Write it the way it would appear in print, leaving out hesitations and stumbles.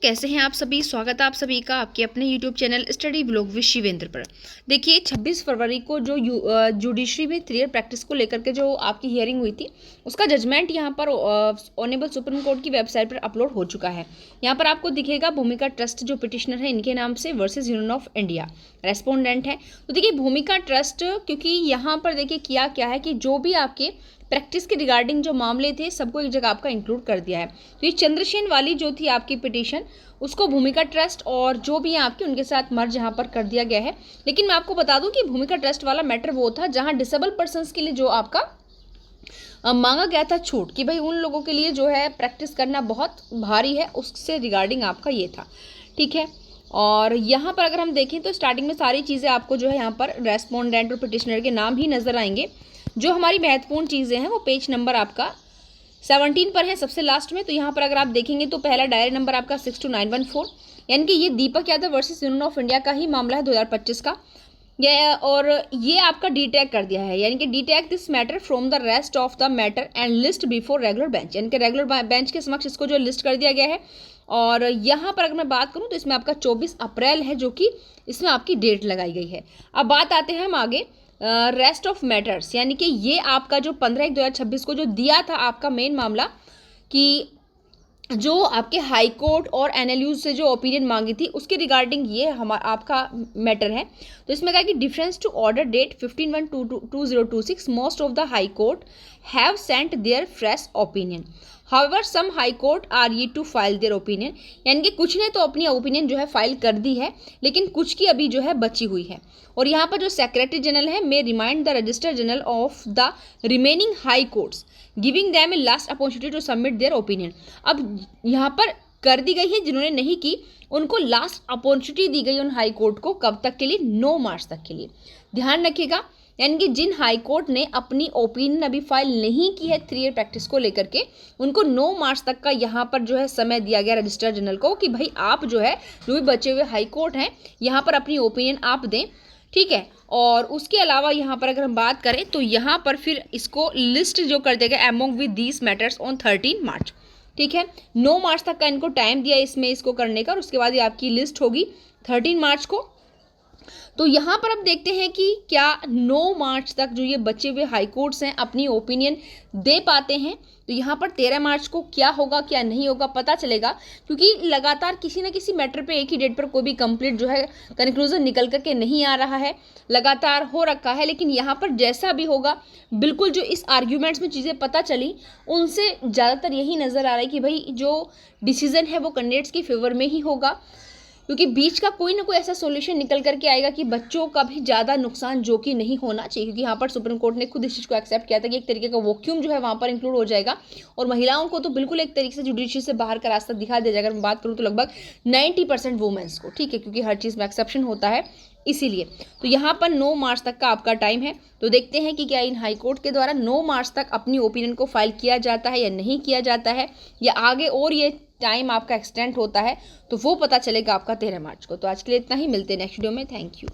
कैसे हैं आप सभी। स्वागत है आप सभी का आपके अपने YouTube channel study blog with Shivendra पर। देखिए 26 फरवरी को जो जुडिशरी में 3 ईयर प्रैक्टिस को लेकर के जो आपकी हियरिंग हुई थी उसका जजमेंट यहाँ पर ऑनरेबल सुप्रीम कोर्ट की वेबसाइट पर अपलोड हो चुका है। यहाँ पर आपको दिखेगा भूमिका ट्रस्ट जो पिटिशनर है इनके नाम से versus Union of India respondent है। तो देखिए भूमिका ट्रस्ट, क्योंकि यहाँ पर देखिए किया क्या है कि जो भी आपके प्रैक्टिस के रिगार्डिंग जो मामले थे सबको एक जगह आपका इंक्लूड कर दिया है। तो ये चंद्रसेन वाली जो थी आपकी पिटीशन उसको भूमिका ट्रस्ट और जो भी हैं आपके उनके साथ मर्ज यहाँ पर कर दिया गया है। लेकिन मैं आपको बता दूं कि भूमिका ट्रस्ट वाला मैटर वो था जहाँ डिसेबल पर्सनस के लिए जो आपका मांगा गया था छूट कि भाई उन लोगों के लिए जो है प्रैक्टिस करना बहुत भारी है, उससे रिगार्डिंग आपका ये था। ठीक है, और यहाँ पर अगर हम देखें तो स्टार्टिंग में सारी चीज़ें आपको जो है यहाँ पर रेस्पोंडेंट और पिटिशनर के नाम ही नज़र आएंगे। जो हमारी महत्वपूर्ण चीज़ें हैं वो पेज नंबर आपका 17 पर है सबसे लास्ट में। तो यहाँ पर अगर आप देखेंगे तो पहला डायरी नंबर आपका 62914, यानी कि ये Deepak Yadav versus Union of India का ही मामला है 2025 का। और ये आपका डीटैग कर दिया है, यानी कि detag this matter from the rest of the matter and list before regular bench, यानी कि रेगुलर बेंच के समक्ष इसको जो लिस्ट कर दिया गया है। और यहाँ पर अगर मैं बात करूँ तो इसमें आपका 24 अप्रैल है जो कि इसमें आपकी डेट लगाई गई है। अब बात आते हैं हम आगे रेस्ट ऑफ मैटर्स, यानी कि ये आपका जो 15/1/2026 को जो दिया था आपका मेन मामला कि जो आपके हाई कोर्ट और एनएलयू से जो ओपिनियन मांगी थी उसके रिगार्डिंग ये हमारा आपका मैटर है। तो इसमें कहा कि difference to order date 15/1/2026 most of the high court have sent their fresh opinion, however some high court are yet to file their opinion, यानी कि कुछ ने तो अपनी ओपिनियन जो है फाइल कर दी है लेकिन कुछ की अभी जो है बची हुई है। और यहाँ पर जो सेक्रेटरी जनरल है may remind the register general of the remaining high courts giving them a last opportunity to submit their opinion. अब यहाँ पर कर दी गई है, जिन्होंने नहीं की उनको लास्ट अपॉर्चुनिटी दी गई उन हाई कोर्ट को, कब तक के लिए? 9 मार्च तक के लिए। ध्यान रखिएगा, यानी कि जिन हाई कोर्ट ने अपनी ओपिनियन अभी फाइल नहीं की है 3 ईयर प्रैक्टिस को लेकर के उनको 9 मार्च तक का यहाँ पर जो है समय दिया गया रजिस्ट्रार जनरल को कि भाई आप जो है जो भी बचे हुए हाई कोर्ट हैं यहाँ पर अपनी ओपिनियन आप दें। ठीक है, और उसके अलावा यहाँ पर अगर हम बात करें तो यहाँ पर फिर इसको लिस्ट जो कर देगा among with these matters on 13 मार्च। ठीक है, 9 मार्च तक का इनको टाइम दिया इसमें इसको करने का, और उसके बाद ये आपकी लिस्ट होगी 13 मार्च को। तो यहाँ पर अब देखते हैं कि क्या 9 मार्च तक जो ये बचे हुए हाई कोर्ट्स हैं अपनी ओपिनियन दे पाते हैं। तो यहाँ पर 13 मार्च को क्या होगा क्या नहीं होगा पता चलेगा, क्योंकि लगातार किसी न किसी मैटर पे एक ही डेट पर कोई भी कंप्लीट जो है कंक्लूजन निकल करके नहीं आ रहा है, लगातार हो रखा है। लेकिन यहाँ पर जैसा भी होगा बिल्कुल जो इस आर्ग्यूमेंट्स में चीज़ें पता चली उनसे ज़्यादातर यही नज़र आ रहा है कि भाई जो डिसीजन है वो कैंडिडेट्स की फेवर में ही होगा, क्योंकि बीच का कोई ना कोई ऐसा सॉल्यूशन निकल करके आएगा कि बच्चों का भी ज़्यादा नुकसान जो कि नहीं होना चाहिए। क्योंकि यहाँ पर सुप्रीम कोर्ट ने खुद इस चीज़ को एक्सेप्ट किया था कि एक तरीके का वैक्यूम जो है वहाँ पर इंक्लूड हो जाएगा और महिलाओं को तो बिल्कुल एक तरीके से जुडिशरी से बाहर का रास्ता दिखा दिया जाएगा। अगर मैं बात करूँ तो लगभग 90% वुमेन्स को, ठीक है, क्योंकि हर चीज़ में एक्सेप्शन होता है इसीलिए। तो यहाँ पर 9 मार्च तक का आपका टाइम है। तो देखते हैं कि क्या इन हाई कोर्ट के द्वारा 9 मार्च तक अपनी ओपिनियन को फाइल किया जाता है या नहीं किया जाता है, या आगे और ये टाइम आपका एक्सटेंड होता है, तो वो पता चलेगा आपका 13 मार्च को। तो आज के लिए इतना ही, मिलते हैं नेक्स्ट वीडियो में। Thank you.